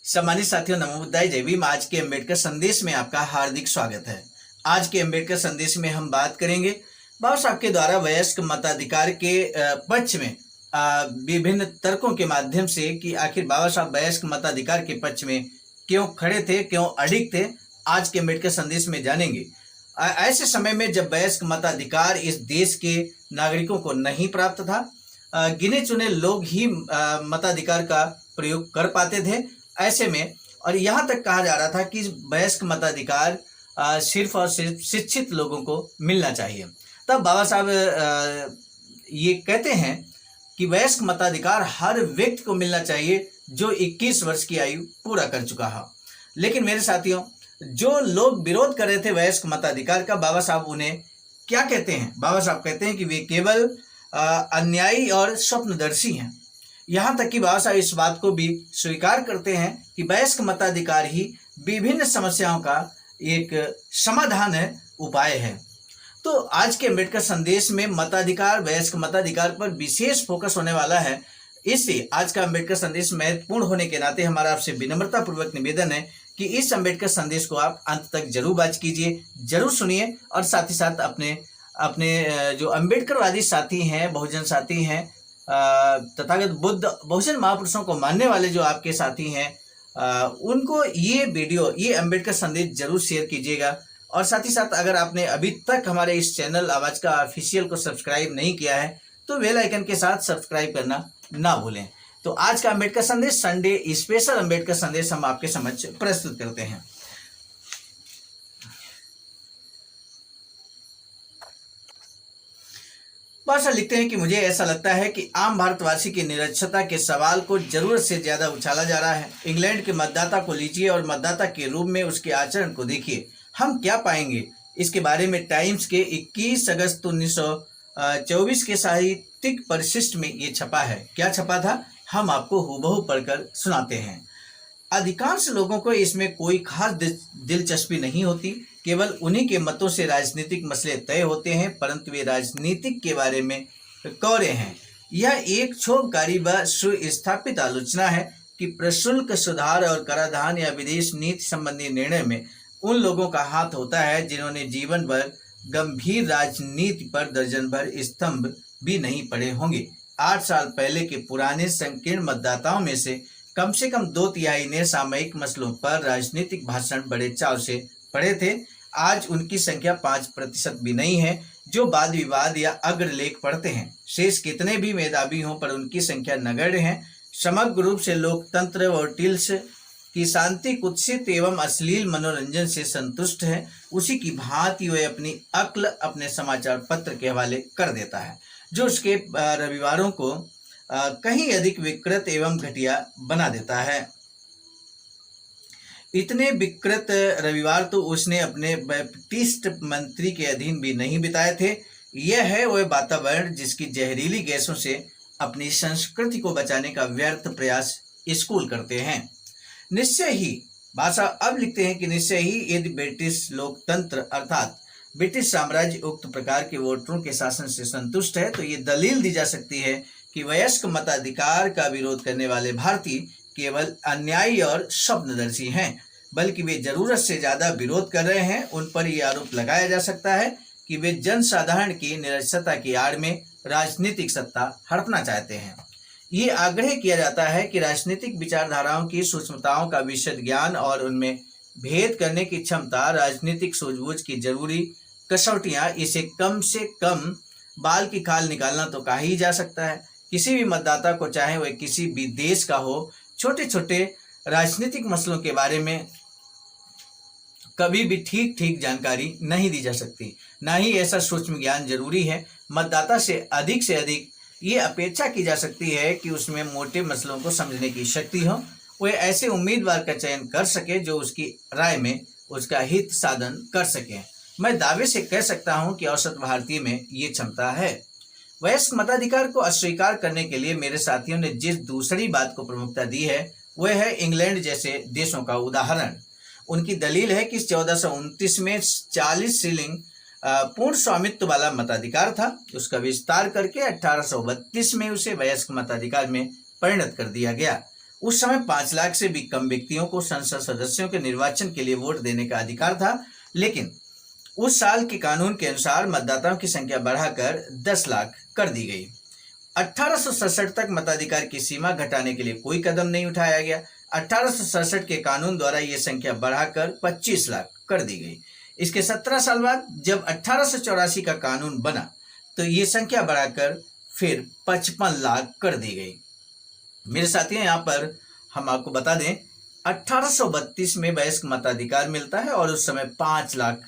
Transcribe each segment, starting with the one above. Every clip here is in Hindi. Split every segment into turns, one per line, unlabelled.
सम्मानित साथियों, नमो बुद्धाय, जय भीम। आज के अम्बेडकर संदेश में आपका हार्दिक स्वागत है। आज के अम्बेडकर संदेश में हम बात करेंगे बाबा साहब के द्वारा वयस्क मताधिकार के पक्ष में विभिन्न तर्कों के माध्यम से कि आखिर बाबा साहब वयस्क मताधिकार के पक्ष में क्यों खड़े थे, क्यों अडिग थे। आज के अम्बेडकर संदेश में जानेंगे। ऐसे समय में जब वयस्क मताधिकार इस देश के नागरिकों को नहीं प्राप्त था, गिने चुने लोग ही मताधिकार का प्रयोग कर पाते थे। ऐसे में और यहाँ तक कहा जा रहा था कि वयस्क मताधिकार सिर्फ और सिर्फ शिक्षित लोगों को मिलना चाहिए। तब बाबा साहब ये कहते हैं कि वयस्क मताधिकार हर व्यक्ति को मिलना चाहिए जो 21 वर्ष की आयु पूरा कर चुका हो। लेकिन मेरे साथियों, जो लोग विरोध कर रहे थे वयस्क मताधिकार का, बाबा साहब उन्हें क्या कहते हैं? बाबा साहब कहते हैं कि वे केवल अन्यायी और स्वप्नदर्शी हैं। यहाँ तक कि बाबा साहब इस बात को भी स्वीकार करते हैं कि वयस्क मताधिकार ही विभिन्न समस्याओं का एक समाधान है, उपाय है। तो आज के अम्बेडकर संदेश में मताधिकार, वयस्क मताधिकार पर विशेष फोकस होने वाला है। इससे आज का अम्बेडकर संदेश महत्वपूर्ण होने के नाते हमारा आपसे विनम्रता पूर्वक निवेदन है कि इस अम्बेडकर संदेश को आप अंत तक जरूर वाच कीजिए, जरूर सुनिए और साथ ही साथ अपने जो अम्बेडकरवादी साथी हैं, बहुजन साथी हैं, तथागत बुद्ध बहुजन महापुरुषों को मानने वाले जो आपके साथी हैं, उनको ये वीडियो, ये अम्बेडकर संदेश जरूर शेयर कीजिएगा। और साथ ही साथ अगर आपने अभी तक हमारे इस चैनल आवाज का ऑफिशियल को सब्सक्राइब नहीं किया है तो बेल आइकन के साथ सब्सक्राइब करना ना भूलें। तो आज का अम्बेडकर संदेश, संडे स्पेशल अम्बेडकर संदेश हम आपके समक्ष प्रस्तुत करते हैं। बादशाह लिखते हैं कि मुझे ऐसा लगता है कि आम भारतवासी की निरक्षरता के सवाल को जरूरत से ज्यादा उछाला जा रहा है। इंग्लैंड के मतदाता को लीजिए और मतदाता के रूप में उसके आचरण को देखिए। हम क्या पाएंगे? इसके बारे में टाइम्स के 21 अगस्त 1924 के साहित्यिक परिशिष्ट में ये छपा है। क्या छपा था? हम आपको हूबहू पढ़कर सुनाते हैं। अधिकांश लोगों को इसमें कोई खास दिलचस्पी नहीं होती। केवल उन्हीं के मतों से राजनीतिक मसले तय होते हैं, परंतु वे राजनीतिक के बारे में कौरे हैं। यह एक क्षोभकारी व सुस्थापित आलोचना है कि प्रशुल्क सुधार और कराधान या विदेश नीति संबंधी निर्णय में उन लोगों का हाथ होता है जिन्होंने जीवन भर गंभीर राजनीति पर दर्जन भर स्तंभ भी नहीं पढ़े होंगे। 8 साल पहले के पुराने संकीर्ण मतदाताओं में से कम 2/3 ने सामयिक मसलों पर राजनीतिक भाषण बड़े चाव से पढ़े थे। आज उनकी संख्या 5% भी नहीं है जो वाद विवाद या अग्रलेख पढ़ते हैं। शेष कितने भी मेधावी हों, पर उनकी संख्या नगण्य है। समग्र रूप से लोकतंत्र और टिल्स की शांति कुत्सित एवं अश्लील मनोरंजन से संतुष्ट है। उसी की भांति वह अपनी अक्ल अपने समाचार पत्र के हवाले कर देता है, जो उसके रविवारों को कहीं अधिक विकृत एवं घटिया बना देता है। इतने विकृत रविवार तो उसने अपने बैप्टिस्ट मंत्री के अधीन भी नहीं बिताए थे। यह है वह वातावरण जिसकी जहरीली गैसों से अपनी संस्कृति को बचाने का व्यर्थ प्रयास स्कूल करते हैं। निश्चय ही भाषा अब लिखते हैं कि निश्चय ही यदि ब्रिटिश लोकतंत्र अर्थात ब्रिटिश साम्राज्य उक्त प्रकार के वोटरों के शासन से संतुष्ट है तो ये दलील दी जा सकती है कि वयस्क मताधिकार का विरोध करने वाले भारतीय केवल अन्यायी और स्वप्नदर्शी हैं, बल्कि वे जरूरत से ज्यादा विरोध कर रहे हैं। उन पर यह आरोप लगाया जा सकता है कि वे जनसाधारण की निरक्षरता की आड़ में राजनीतिक सत्ता हड़पना चाहते हैं। ये आग्रह किया जाता है कि राजनीतिक विचारधाराओं की सूक्ष्मताओं का विशद ज्ञान और उनमें भेद करने की क्षमता, राजनीतिक सूझबूझ की जरूरी कसौटियां, इसे कम से कम बाल की खाल निकालना तो कहा ही जा सकता है। किसी भी मतदाता को, चाहे वह किसी भी देश का हो, छोटे छोटे राजनीतिक मसलों के बारे में कभी भी ठीक जानकारी नहीं दी जा सकती। ना ही ऐसा सूक्ष्म ज्ञान जरूरी है। मतदाता से अधिक ये अपेक्षा की जा सकती है कि उसमें मोटे मसलों को समझने की शक्ति हो, वह ऐसे उम्मीदवार का चयन कर सके जो उसकी राय में उसका हित साधन कर सके। मैं दावे से कह सकता हूं कि औसत भारतीय में ये क्षमता है। वयस्क मताधिकार को अस्वीकार करने के लिए मेरे साथियों ने जिस दूसरी बात को प्रमुखता दी है वह है इंग्लैंड जैसे देशों का उदाहरण। उनकी दलील है कि 1429 में 40 शिलिंग पूर्ण स्वामित्व वाला मताधिकार था। उसका विस्तार करके 1832 में उसे वयस्क मताधिकार में परिणत कर दिया गया। उस समय 5 लाख से भी कम व्यक्तियों को संसद सदस्यों के निर्वाचन के लिए वोट देने का अधिकार था, लेकिन उस साल के कानून के अनुसार मतदाताओं की संख्या बढ़ाकर 10 लाख कर दी गई। 1867 तक मताधिकार की सीमा घटाने के लिए कोई कदम नहीं उठाया गया। 1867 के कानून द्वारा यह संख्या बढ़ाकर 25 लाख कर दी गई। इसके 17 साल बाद जब 1884 का कानून बना तो ये संख्या बढ़ाकर फिर 55 लाख कर दी गई। मेरे साथियों, यहाँ पर हम आपको बता दें 1832 में वयस्क मताधिकार मिलता है और उस समय 5 लाख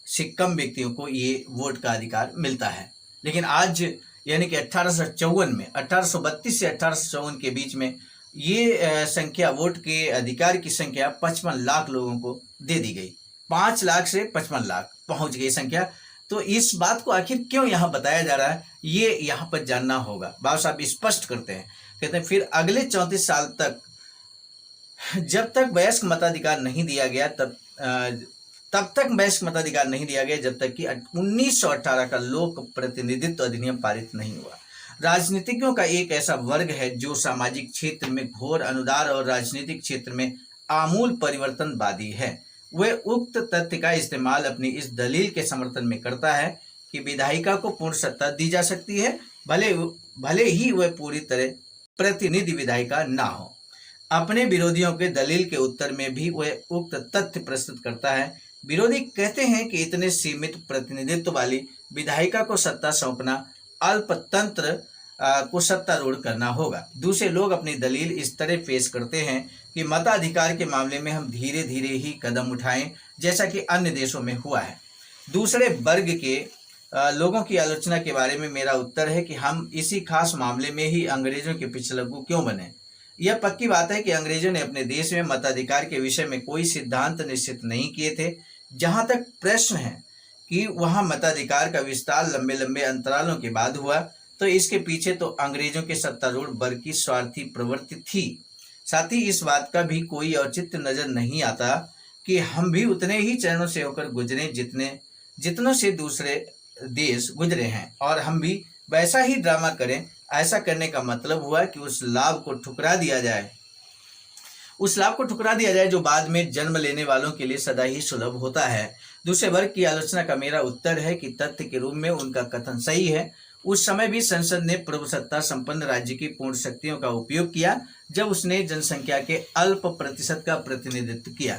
से कम व्यक्तियों को ये वोट का अधिकार मिलता है। लेकिन आज यानी कि 1854 में 1832 से 1854 के बीच में ये संख्या, वोट के अधिकार की संख्या 55 लाख लोगों को दे दी गई। 5 लाख से 55 लाख पहुंच गई संख्या। तो इस बात को आखिर क्यों यहाँ बताया जा रहा है, ये यहाँ पर जानना होगा। बाबा साहब स्पष्ट करते हैं, कहते हैं फिर अगले 34 साल तक जब तक वयस्क मताधिकार नहीं दिया गया तब तक वयस्क मताधिकार नहीं दिया गया जब तक कि 1918 का लोक प्रतिनिधित्व अधिनियम पारित नहीं हुआ। राजनीतिज्ञों का एक ऐसा वर्ग है जो सामाजिक क्षेत्र में घोर अनुदार और राजनीतिक क्षेत्र में आमूल परिवर्तनवादी है। वह उक्त तथ्य का इस्तेमाल अपनी इस दलील के समर्थन में करता है कि विधायिका को पूर्ण सत्ता दी जा सकती है, भले ही वह पूरी तरह प्रतिनिधि विधायिका ना हो। अपने विरोधियों के दलील के उत्तर में भी वह उक्त तथ्य प्रस्तुत करता है। विरोधी कहते हैं कि इतने सीमित प्रतिनिधित्व वाली विधायिका को सत्ता सौंपना अल्पतंत्र को सत्तारूढ़ करना होगा। दूसरे लोग अपनी दलील इस तरह पेश करते हैं कि मताधिकार के मामले में हम धीरे धीरे ही कदम उठाएं, जैसा कि अन्य देशों में हुआ है। दूसरे वर्ग के लोगों की आलोचना के बारे में मेरा उत्तर है कि हम इसी खास मामले में ही अंग्रेजों के पिछलग्गू क्यों बने। यह पक्की बात है कि अंग्रेजों ने अपने देश में मताधिकार के विषय में कोई सिद्धांत निश्चित नहीं किए थे। जहां तक प्रश्न है कि वहां मताधिकार का विस्तार लंबे लंबे अंतरालों के बाद हुआ, तो इसके पीछे तो अंग्रेजों के सत्तारूढ़ वर्ग की स्वार्थी प्रवृत्ति थी। साथ ही इस बात का भी कोई औचित्य नजर नहीं आता कि हम भी उतने ही चरणों से होकर गुजरे जितनों से दूसरे देश गुजरे हैं, और हम भी वैसा ही ड्रामा करें। ऐसा करने का मतलब हुआ कि उस लाभ को ठुकरा दिया जाए जो बाद में जन्म लेने वालों के लिए सदा ही सुलभ होता है। दूसरे वर्ग की आलोचना का मेरा उत्तर है कि तथ्य के रूप में उनका कथन सही है। उस समय भी संसद ने प्रभुसत्ता संपन्न राज्य की पूर्ण शक्तियों का उपयोग किया जब उसने जनसंख्या के अल्प प्रतिशत का प्रतिनिधित्व किया।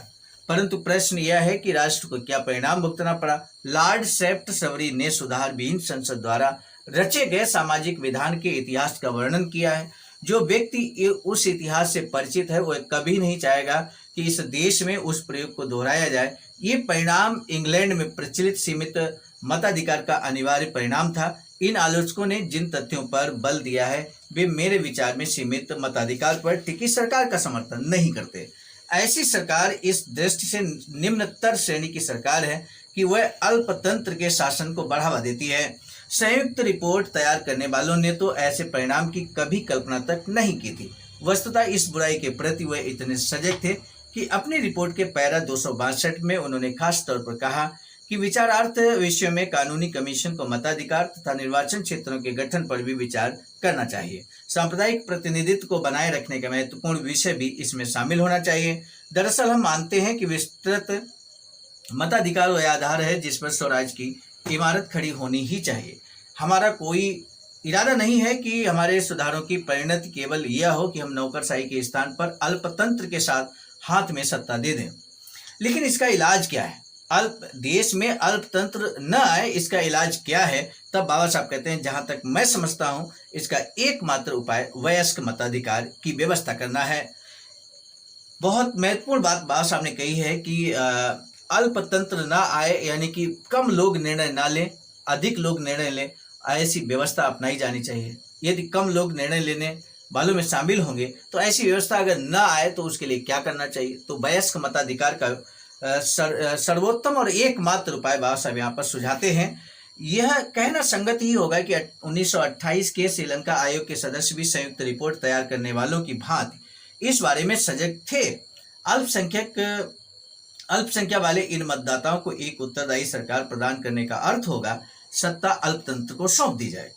परंतु प्रश्न यह है कि राष्ट्र को क्या परिणाम भुगतना पड़ा। लॉर्ड सेफ्ट-सवरी ने सुधार विहीन संसद द्वारा रचे गए सामाजिक विधान के इतिहास का वर्णन किया है। जो व्यक्ति उस इतिहास से परिचित है वह कभी नहीं चाहेगा कि इस देश में उस प्रयोग को दोहराया जाए। ये परिणाम इंग्लैंड में प्रचलित सीमित मताधिकार का अनिवार्य परिणाम था। इन आलोचकों ने जिन तथ्यों पर बल दिया है वे मेरे विचार में सीमित मताधिकार पर टिकी सरकार का समर्थन नहीं करते। ऐसी सरकार इस दृष्टि से निम्नतर श्रेणी की सरकार है कि वह अल्पतंत्र के शासन को बढ़ावा देती है। संयुक्त रिपोर्ट तैयार करने वालों ने तो ऐसे परिणाम की कभी कल्पना तक नहीं की थी। वस्तुतः इस बुराई के प्रति वह इतने सजग थे कि अपनी रिपोर्ट के पैरा 262 में उन्होंने खास तौर पर कहा कि विचारार्थ विषयों में कानूनी कमीशन को मताधिकार तथा निर्वाचन क्षेत्रों के गठन पर भी विचार करना चाहिए। सांप्रदायिक प्रतिनिधित्व को बनाए रखने का महत्वपूर्ण विषय भी इसमें शामिल होना चाहिए। दरअसल हम मानते हैं कि विस्तृत मताधिकार वह आधार है जिस पर स्वराज की इमारत खड़ी होनी ही चाहिए। हमारा कोई इरादा नहीं है कि हमारे सुधारों की परिणति केवल यह हो कि हम नौकरशाही के स्थान पर अल्पतंत्र के साथ हाथ में सत्ता दे दें। लेकिन इसका इलाज क्या है? देश में अल्पतंत्र न आए, इसका इलाज क्या है? तब बाबा साहब कहते हैं, जहां तक मैं समझता हूं इसका एकमात्र उपाय वयस्क मताधिकार की व्यवस्था करना है। बहुत महत्वपूर्ण बात बाबा साहब ने कही है कि अल्पतंत्र ना आए, यानी कि कम लोग निर्णय ना लें, अधिक लोग निर्णय लें, ऐसी व्यवस्था अपनाई जानी चाहिए। यदि कम लोग निर्णय लेने वालों में शामिल होंगे तो ऐसी व्यवस्था अगर ना आए तो उसके लिए क्या करना चाहिए? तो वयस्क मताधिकार का सर्वोत्तम और एकमात्र उपाय बाबा साहब यहाँ पर सुझाते हैं। यह कहना संगत ही होगा कि 1928 के श्रीलंका आयोग के सदस्य भी संयुक्त रिपोर्ट तैयार करने वालों की भांति इस बारे में सजग थे। अल्पसंख्या वाले इन मतदाताओं को एक उत्तरदायी सरकार प्रदान करने का अर्थ होगा सत्ता अल्पतंत्र को सौंप दी जाए।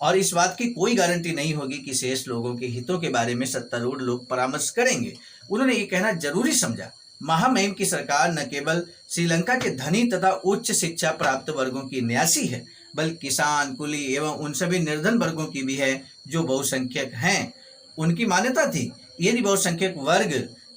और इस बात की कोई गारंटी नहीं होगी कि शेष लोगों के हितों के बारे में सत्तारूढ़ लोग परामर्श करेंगे। उन्होंने ये कहना जरूरी समझा। महामहिम की सरकार न केवल श्रीलंका के धनी तथा उच्च शिक्षा प्राप्त वर्गों की न्यासी है, बल्कि किसान, कुली एवं उन सभी निर्धन वर्गों की भी है जो बहुसंख्यक हैं। उनकी मान्यता थी, यदि बहुसंख्यक वर्ग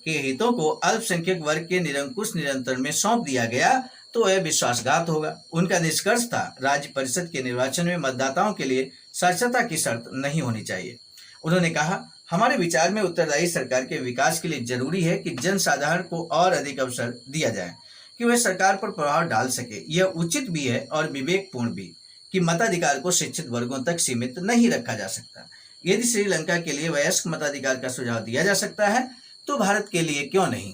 के हितों को अल्पसंख्यक वर्ग के निरंकुश नियंत्रण में सौंप दिया गया तो यह विश्वासघात होगा। उनका निष्कर्ष था, राज्य परिषद के निर्वाचन में मतदाताओं के लिए साक्षरता की शर्त नहीं होनी चाहिए। उन्होंने कहा, हमारे विचार में उत्तरदायी सरकार के विकास के लिए जरूरी है कि जनसाधारण को और अधिक अवसर दिया जाए कि वह सरकार पर प्रभाव डाल सके। यह उचित भी है और विवेकपूर्ण भी कि मताधिकार को शिक्षित वर्गों तक सीमित नहीं रखा जा सकता। यदि श्रीलंका के लिए वयस्क मताधिकार का सुझाव दिया जा सकता है तो भारत के लिए क्यों नहीं?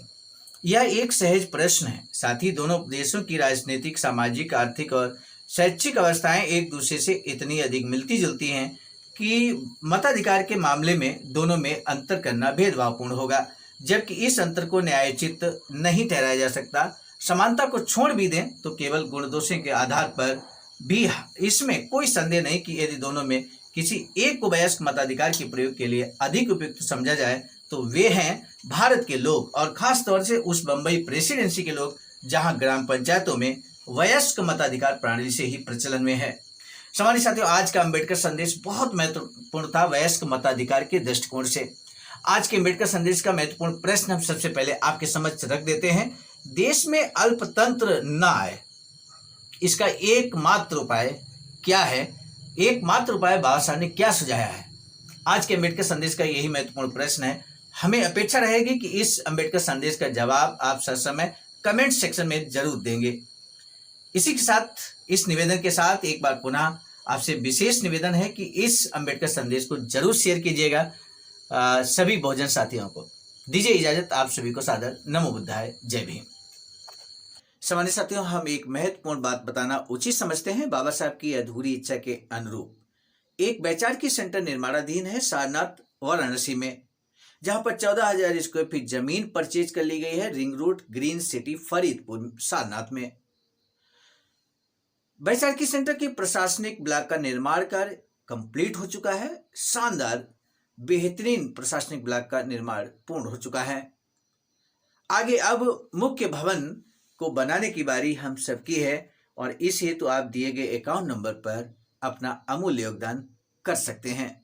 यह एक सहज प्रश्न है। साथ ही दोनों देशों की राजनीतिक, सामाजिक, आर्थिक और शैक्षिक अवस्थाएं एक दूसरे से इतनी अधिक मिलती जुलती हैं कि मताधिकार के मामले में दोनों में अंतर करना भेदभावपूर्ण होगा, जबकि इस अंतर को न्यायोचित नहीं ठहराया जा सकता। समानता को छोड़ भी दें तो केवल गुण दोषों के आधार पर भी इसमें कोई संदेह नहीं कि यदि दोनों में किसी एक को वयस्क मताधिकार के प्रयोग के लिए अधिक उपयुक्त समझा जाए तो वे हैं भारत के लोग, और खास तौर से उस बंबई प्रेसिडेंसी के लोग जहां ग्राम पंचायतों में वयस्क मताधिकार प्रणाली से ही प्रचलन में है। सम्मानित साथियों, आज का अंबेडकर संदेश बहुत महत्वपूर्ण था वयस्क मताधिकार के दृष्टिकोण से। आज के अंबेडकर संदेश का महत्वपूर्ण प्रश्न हम सबसे पहले आपके समक्ष रख देते हैं। देश में अल्पतंत्र न आए, इसका एकमात्र उपाय क्या है? एकमात्र उपाय बाबा साहब ने क्या सुझाया है? आज के अंबेडकर संदेश का यही महत्वपूर्ण प्रश्न है। हमें अपेक्षा रहेगी कि इस अंबेडकर संदेश का जवाब आप समय कमेंट सेक्शन में जरूर देंगे। इसी के साथ, इस निवेदन के साथ एक बार पुनः आपसे विशेष निवेदन है कि इस अंबेडकर संदेश को जरूर शेयर कीजिएगा सभी बहुजन साथियों को। दीजिए इजाजत, आप सभी को सादर नमो बुद्धाय, जय भीम। सम्मानित साथियों, हम एक महत्वपूर्ण बात बताना उचित समझते हैं। बाबा साहब की अधूरी इच्छा के अनुरूप एक वैचारिकी सेंटर निर्माणाधीन है सारनाथ वाराणसी में, जहां पर 14,000 स्क्वायर फीट जमीन परचेज कर ली गई है ring road, green city, Faridpur, Sarnath में। वैचारिकी सेंटर के प्रशासनिक ब्लॉक का निर्माण कार्य कंप्लीट हो चुका है। शानदार बेहतरीन प्रशासनिक ब्लॉक का निर्माण पूर्ण हो चुका है। आगे अब मुख्य भवन को बनाने की बारी हम सबकी है, और इस हेतु आप दिए गए अकाउंट नंबर पर अपना अमूल्य योगदान कर सकते हैं।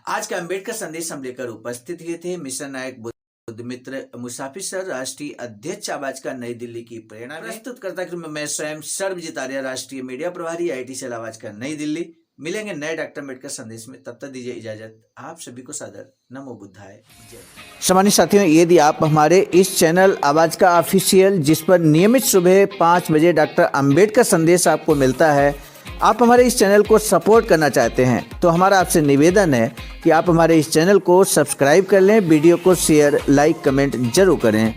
आज का अंबेडकर संदेश हम लेकर उपस्थित हुए थे मिशन नायक बुद्धमित्र मुसाफिर सर, राष्ट्रीय अध्यक्ष आवाज का, नई दिल्ली की प्रेरणा। प्रस्तुत करता क्रम में मैं स्वयं सर्वजित आर्य, राष्ट्रीय मीडिया प्रभारी, IIT सेल आवाज का, नई दिल्ली। मिलेंगे नए डॉक्टर अम्बेडकर संदेश में, तब तक दीजिए इजाजत। आप सभी को सादर नमो बुद्धाय, जय। सम्मानित साथियों, यदि आप हमारे इस चैनल आवाज का ऑफिशियल, जिस पर नियमित सुबह 5 बजे डॉक्टर अम्बेडकर संदेश आपको मिलता है, आप हमारे इस चैनल को सपोर्ट करना चाहते हैं तो हमारा आपसे निवेदन है कि आप हमारे इस चैनल को सब्सक्राइब कर लें, वीडियो को शेयर, लाइक, कमेंट जरूर करें।